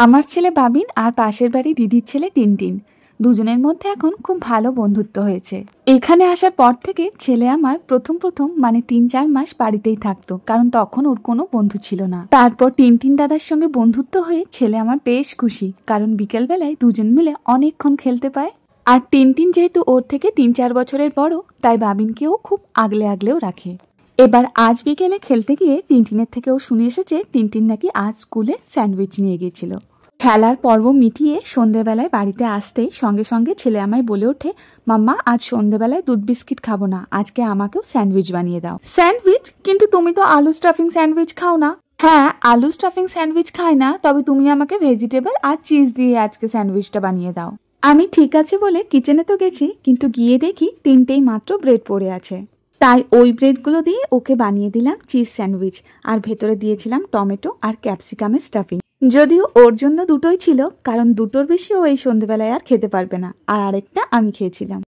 আমার ছেলে বাবিন আর পাশের বাড়ি দিদির ছেলে টিনটিন দুজনের মধ্যে এখন খুব ভালো বন্ধুত্ব হয়েছে। এখানে আসার পর থেকে ছেলে আমার প্রথম মানে ৩-৪ মাস বাড়িতেই থাকতো, কারণ তখন ওর কোনো বন্ধু ছিল না। তারপর টিনটিন দাদার সঙ্গে বন্ধুত্ব হয়ে ছেলে আমার বেশ খুশি, কারণ বিকেলবেলায় দুজন মিলে অনেকক্ষণ খেলতে পায়। আর টিনটিন যেহেতু ওর থেকে ৩-৪ বছরের বড়, তাই বাবিনকেও খুব আগলেও রাখে। এবার আজ বিকেলে খেলতে গিয়ে টিনটিনের থেকে ও শুনে এসেছে টিনটিন নাকি আজ স্কুলে স্যান্ডউইচ নিয়ে গিয়েছিল। খেলার পর্ব মিটিয়ে সন্ধেবেলায় বাড়িতে আসতেই সঙ্গে সঙ্গে ছেলে আমায় বলে ওঠে, মাম্মা আজ সন্ধেবেলায় দুধ বিস্কিট খাবো না, আজকে আমাকেও স্যান্ডউইচ বানিয়ে দাও। স্যান্ডউইচ? কিন্তু তুমি তো আলু স্টাফিং স্যান্ডউইচ খাও না। হ্যাঁ, আলু স্টাফিং স্যান্ডউইচ খাই না, তবে তুমি আমাকে ভেজিটেবল আর চিজ দিয়ে আজকে স্যান্ডউইচটা বানিয়ে দাও। আমি ঠিক আছে বলে কিচেনে তো গেছি, কিন্তু গিয়ে দেখি 3টেই মাত্র ব্রেড পড়ে আছে। তাই ওই ব্রেডগুলো দিয়ে ওকে বানিয়ে দিলাম চিজ স্যান্ডউইচ, আর ভেতরে দিয়েছিলাম টমেটো আর ক্যাপসিকামের স্টাফিং। যদিও ওর জন্য দুটোই ছিল, কারণ দুটোর বেশি ও এই সন্ধেবেলায় আর খেতে পারবে না, আর আরেকটা আমি খেয়েছিলাম।